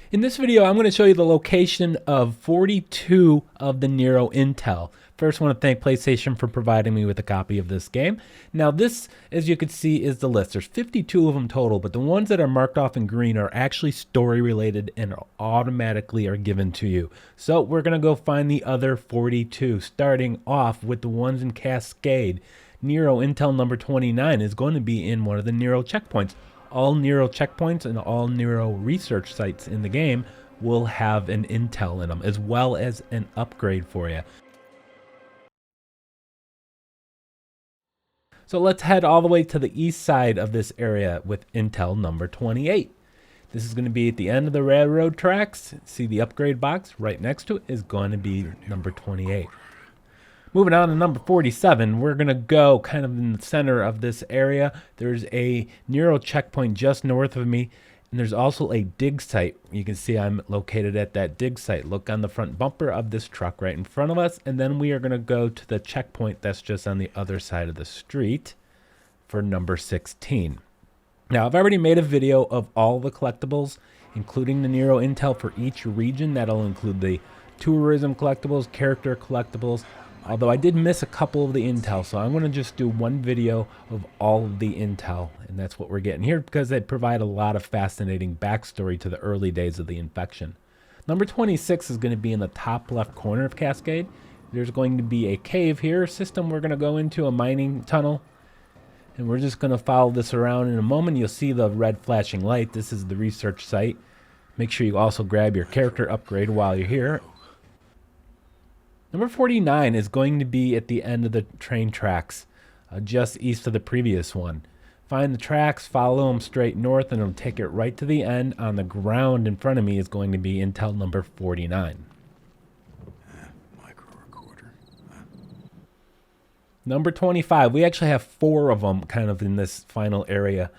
In this video, I'm going to show you the location of 42 of the Nero Intel. First, I want to thank PlayStation for providing me with a copy of this game. Now this, as you can see, is the list. There's 52 of them total, but the ones that are marked off in green are actually story related and automatically are given to you. So we're going to go find the other 42, starting off with the ones in Cascade. Nero Intel number 29 is going to be in one of the Nero checkpoints. All Nero checkpoints and all Nero research sites in the game will have an intel in them, as well as an upgrade for you. So let's head all the way to the east side of this area with intel number 28. This is going to be at the end of the railroad tracks. See the upgrade box right next to it is going to be number 28. Moving on to number 47, we're going to go kind of in the center of this area. There's a Nero checkpoint just north of me, and there's also a dig site. You can see I'm located at that dig site. Look on the front bumper of this truck right in front of us, and then we are going to go to the checkpoint that's just on the other side of the street for number 16. Now, I've already made a video of all the collectibles, including the Nero Intel for each region. That'll include the tourism collectibles, character collectibles, although I did miss a couple of the intel, so I'm going to just do one video of all of the intel, and that's what we're getting here because they provide a lot of fascinating backstory to the early days of the infection. Number 26 is going to be in the top left corner of Cascade. There's going to be a cave here, system we're going to go into, a mining tunnel, and we're just going to follow this around. In a moment, you'll see the red flashing light. This is the research site. Make sure you also grab your character upgrade while you're here. Number 49 is going to be at the end of the train tracks, just east of the previous one. Find the tracks, follow them straight north, and it'll take it right to the end. On the ground in front of me is going to be intel number 49. Micro recorder. Number 25, we actually have 4 of them kind of in this final area.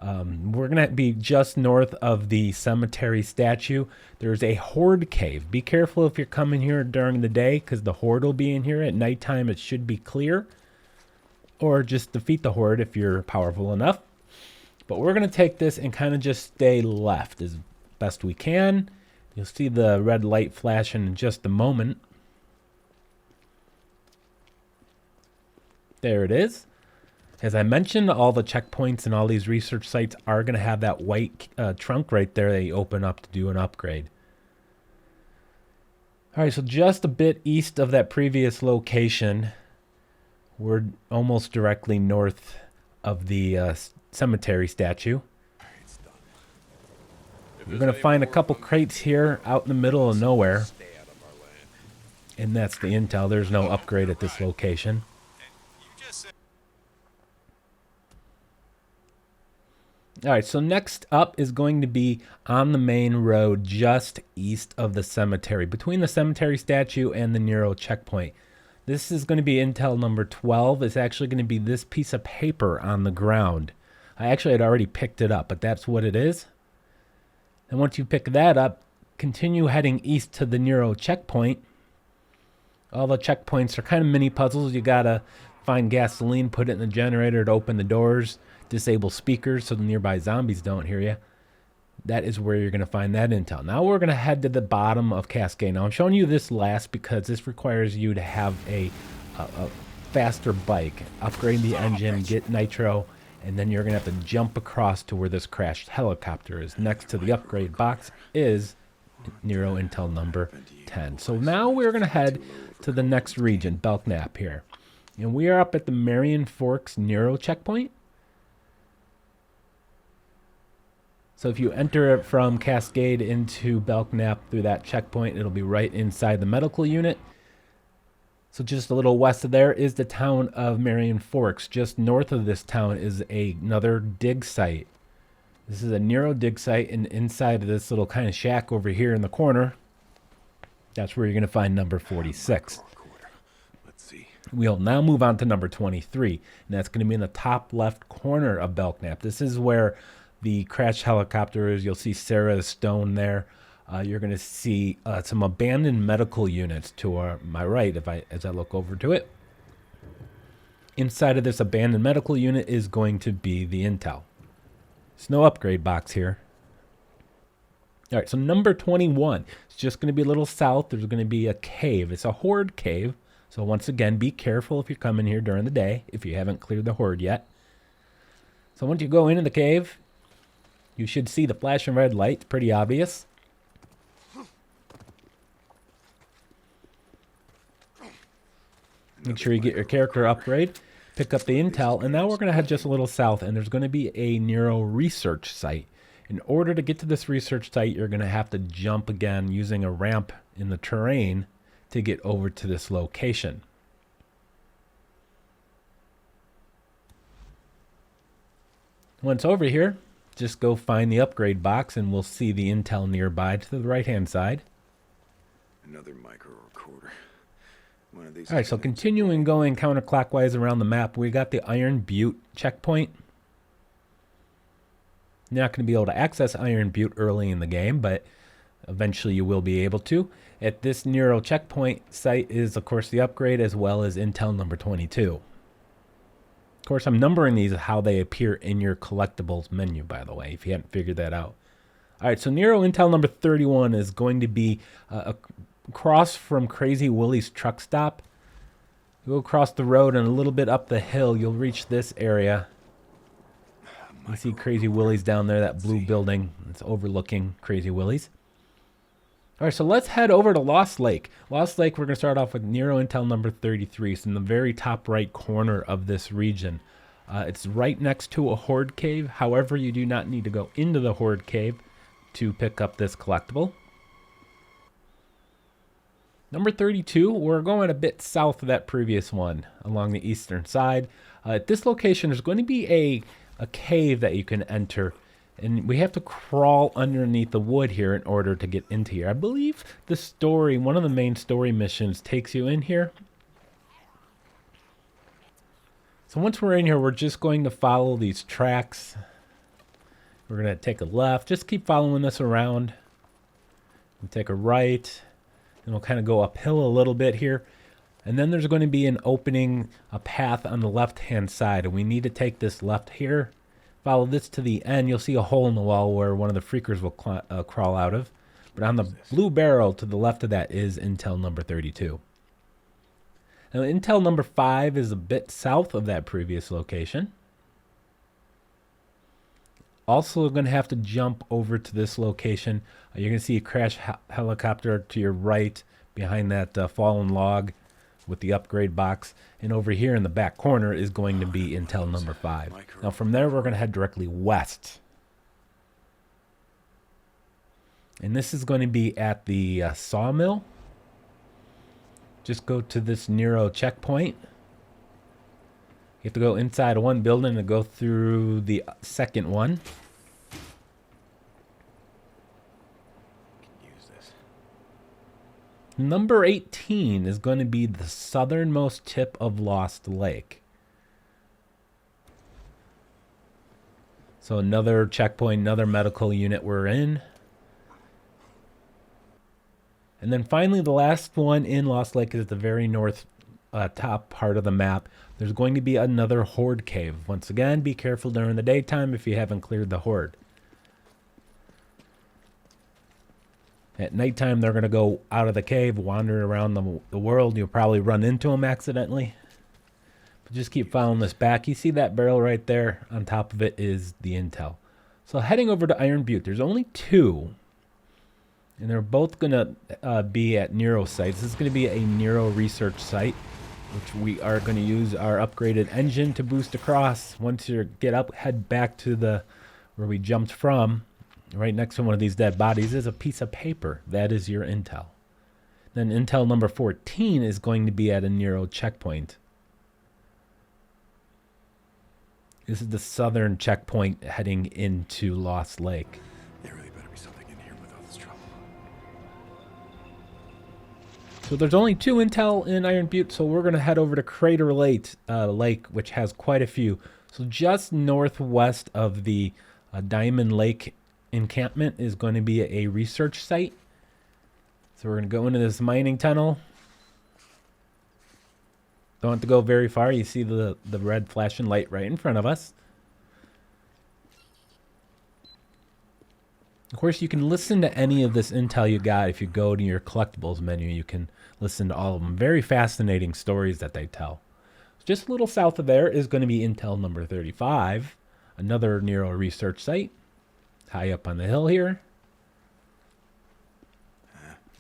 We're going to be just north of the cemetery statue. There's a horde cave. Be careful if you're coming here during the day because the horde will be in here. At nighttime, it should be clear. Or just defeat the horde if you're powerful enough. But we're going to take this and kind of just stay left as best we can. You'll see the red light flashing in just a moment. There it is. As I mentioned, all the checkpoints and all these research sites are going to have that white trunk right there that you open up to do an upgrade. All right, so just a bit east of that previous location, we're almost directly north of the cemetery statue. We're going to find a couple crates here out in the middle of nowhere. And that's the intel. There's no upgrade at this location. All right, so next up is going to be on the main road just east of the cemetery, between the cemetery statue and the Nero checkpoint. This is going to be intel number 12. It's actually going to be this piece of paper on the ground. I actually had already picked it up, but that's what it is. And once you pick that up, continue heading east to the Nero checkpoint. All the checkpoints are kind of mini puzzles. You got to find gasoline, put it in the generator to open the doors, disable speakers so the nearby zombies don't hear you. That is where you're going to find that intel. Now we're going to head to the bottom of Cascade. Now I'm showing you this last because this requires you to have a faster bike. Upgrade the engine, get nitro, and then you're going to have to jump across to where this crashed helicopter is. Next to the upgrade box is Nero Intel number 10. So now we're going to head to the next region, BELKNAP here. And we are up at the Marion Forks Nero checkpoint. So if you enter from Cascade into BELKNAP through that checkpoint, it'll be right inside the medical unit. So just a little west of there is the town of Marion Forks. Just north of this town is another dig site. This is a Nero dig site, and inside of this little kind of shack over here in the corner, that's where you're going to find number 46. We'll now move on to number 23, and that's going to be in the top left corner of BELKNAP. This is where the crashed helicopter is. You'll see Sarah Stone there. You're going to see some abandoned medical units to my right as I look over to it. Inside of this abandoned medical unit is going to be the intel. There's no upgrade box here. All right, so number 21. It's just going to be a little south. There's going to be a cave. It's a horde cave. So once again, be careful if you're coming here during the day, if you haven't cleared the horde yet. So once you go into the cave, you should see the flashing red light. It's pretty obvious. Make sure you get your character upgrade. Pick up the intel. And now we're going to head just a little south. And there's going to be a Nero research site. In order to get to this research site, you're going to have to jump again using a ramp in the terrain to get over to this location. Once over here, just go find the upgrade box and we'll see the intel nearby to the right-hand side. Another micro recorder. One of these. All right, so continuing going counterclockwise around the map, we got the Iron Butte checkpoint. You're not going to be able to access Iron Butte early in the game, but eventually you will be able to. At this Nero checkpoint site is, of course, the upgrade as well as intel number 22. Of course, I'm numbering these how they appear in your collectibles menu, by the way, if you hadn't figured that out. All right, so Nero Intel number 31 is going to be across from Crazy Willie's truck stop. You go across the road and a little bit up the hill, you'll reach this area. You see Crazy Willie's down there, that blue building. It's overlooking Crazy Willie's. All right, so let's head over to Lost Lake. Lost Lake, we're going to start off with Nero Intel number 33. It's in the very top right corner of this region. It's right next to a horde cave. However, you do not need to go into the horde cave to pick up this collectible. Number 32, we're going a bit south of that previous one along the eastern side. At this location, there's going to be a cave that you can enter. And we have to crawl underneath the wood here in order to get into here. I believe the story, one of the main story missions takes you in here. So once we're in here, we're just going to follow these tracks. We're going to take a left. Just keep following this around. And take a right. And we'll kind of go uphill a little bit here. And then there's going to be an opening, a path on the left-hand side. And we need to take this left here. Follow this to the end. You'll see a hole in the wall where one of the freakers will crawl out of. But on the blue barrel to the left of that is Intel number 32. Now, Intel number 5 is a bit south of that previous location. Also going to have to jump over to this location. You're going to see a crash helicopter to your right behind that fallen log with the upgrade box. And over here in the back corner is going to be Intel number 5. Now from there, we're going to head directly west. And this is going to be at the sawmill. Just go to this Nero checkpoint. You have to go inside of one building and go through the second one. Number 18 is going to be the southernmost tip of Lost Lake. So another checkpoint, another medical unit we're in. And then finally the last one in Lost Lake is the very north top part of the map. There's going to be another horde cave. Once again, be careful during the daytime if you haven't cleared the horde. At nighttime, they're going to go out of the cave, wander around the world. You'll probably run into them accidentally. But just keep following this back. You see that barrel right there? On top of it is the intel. So heading over to Iron Butte, there's only 2. And they're both going to be at Nero sites. This is going to be a Nero research site, which we are going to use our upgraded engine to boost across. Once you get up, head back to where we jumped from. Right next to one of these dead bodies is a piece of paper. That is your intel. Then intel number 14 is going to be at a Nero checkpoint. This is the southern checkpoint heading into Lost Lake. There really better be something in here with all this trouble. So there's only 2 intel in Iron Butte, so we're going to head over to Crater Lake, which has quite a few. So just northwest of the Diamond Lake encampment is going to be a research site. So we're going to go into this mining tunnel. Don't have to go very far. You see the red flashing light right in front of us. Of course, you can listen to any of this intel you got. If you go to your collectibles menu, you can listen to all of them. Very fascinating stories that they tell. Just a little south of there is going to be Intel number 35, another Nero research site, high up on the hill here.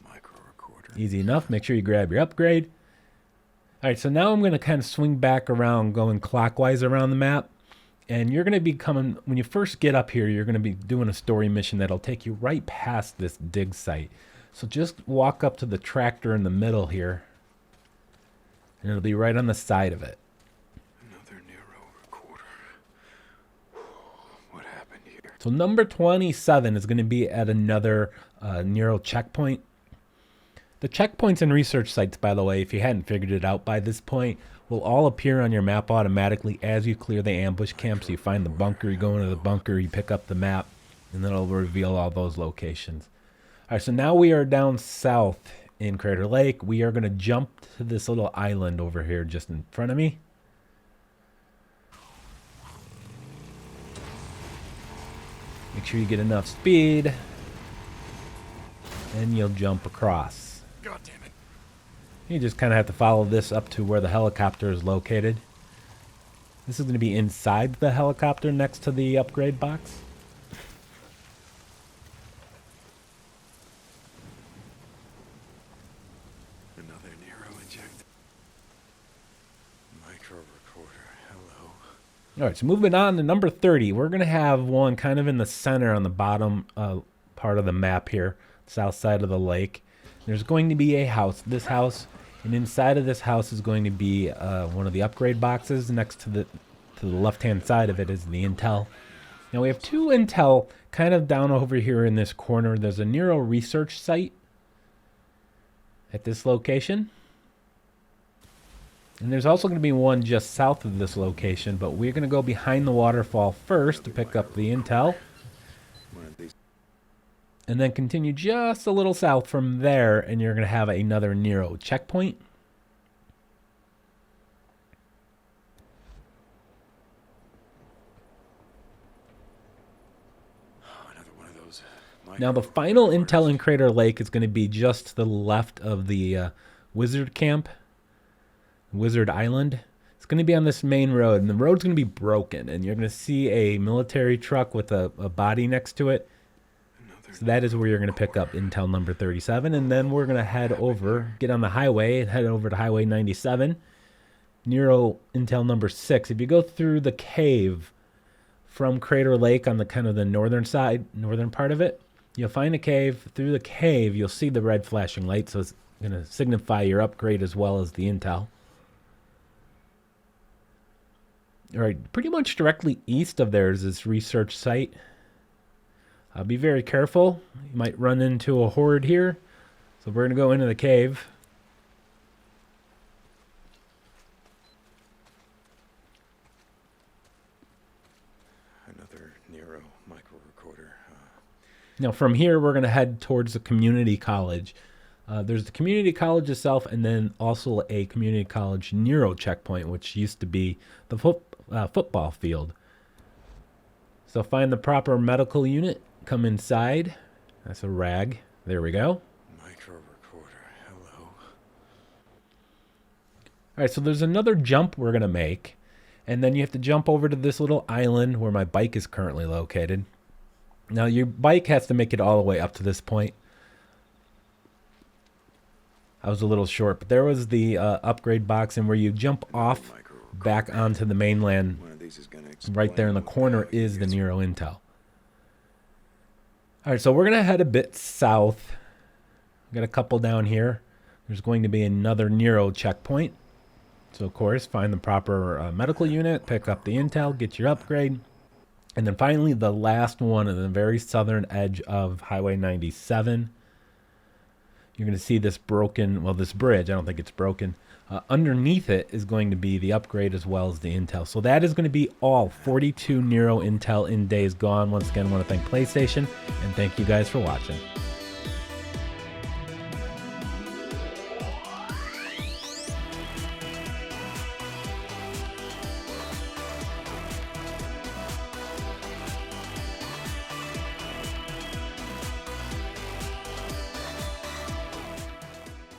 Micro recorder. Easy enough. Make sure you grab your upgrade. All right, so now I'm going to kind of swing back around, going clockwise around the map. And you're going to be coming, when you first get up here, you're going to be doing a story mission that'll take you right past this dig site. So just walk up to the tractor in the middle here, and it'll be right on the side of it. Another Nero recorder. What happened here? So number 27 is going to be at another Nero checkpoint. The checkpoints and research sites, by the way, if you hadn't figured it out by this point, will all appear on your map automatically as you clear the ambush camp. So you find the bunker, you go into the bunker, you pick up the map, and then it'll reveal all those locations. All right, so now we are down south in Crater Lake. We are going to jump to this little island over here just in front of me. Make sure you get enough speed, and you'll jump across. God damn it. You just kind of have to follow this up to where the helicopter is located. This is going to be inside the helicopter next to the upgrade box. Another Nero inject. Micro recorder. Hello. All right, so moving on to number 30. We're going to have one kind of in the center on the bottom part of the map here, south side of the lake. There's going to be a house, this house, and inside of this house is going to be one of the upgrade boxes. Next to the left-hand side of it is the Intel. Now we have two Intel kind of down over here in this corner. There's a Nero research site at this location. And there's also going to be one just south of this location, but we're going to go behind the waterfall first to pick up the Intel. One of these. And then continue just a little south from there, and you're going to have another Nero checkpoint. Another one of those. Now, the final Intel in Crater Lake is going to be just to the left of the Wizard Camp, Wizard Island. It's going to be on this main road, and the road's going to be broken, and you're going to see a military truck with a body next to it. So that is where you're going to pick up Intel number 37, and then we're going to head over, get on the highway, and head over to Highway 97, Nero Intel number 6. If you go through the cave from Crater Lake on the kind of the northern side, northern part of it, you'll find a cave. Through the cave, you'll see the red flashing light, so it's going to signify your upgrade as well as the Intel. All right, pretty much directly east of there is this research site. Be very careful. You might run into a horde here. So we're going to go into the cave. Another Nero micro recorder. Now from here, we're going to head towards the community college. There's the community college itself, and then also a community college Nero checkpoint, which used to be the football field. So find the proper medical unit. Come inside. That's a rag. There we go. Micro recorder. Hello. All right, so there's another jump we're going to make. And then you have to jump over to this little island where my bike is currently located. Now, your bike has to make it all the way up to this point. I was a little short, but there was the upgrade box, and where you jump off back onto the mainland, One of these is gonna right there in the explain corner how is the it's- Nero Intel. All right, so we're going to head a bit south. Got a couple down here. There's going to be another Nero checkpoint. So, of course, find the proper medical unit, pick up the Intel, get your upgrade. And then finally, the last one on the very southern edge of Highway 97. You're going to see this broken, well, this bridge. I don't think it's broken. Underneath it is going to be the upgrade as well as the Intel. So that is going to be all 42 Nero Intel in Days Gone. Once again, I want to thank PlayStation, and thank you guys for watching.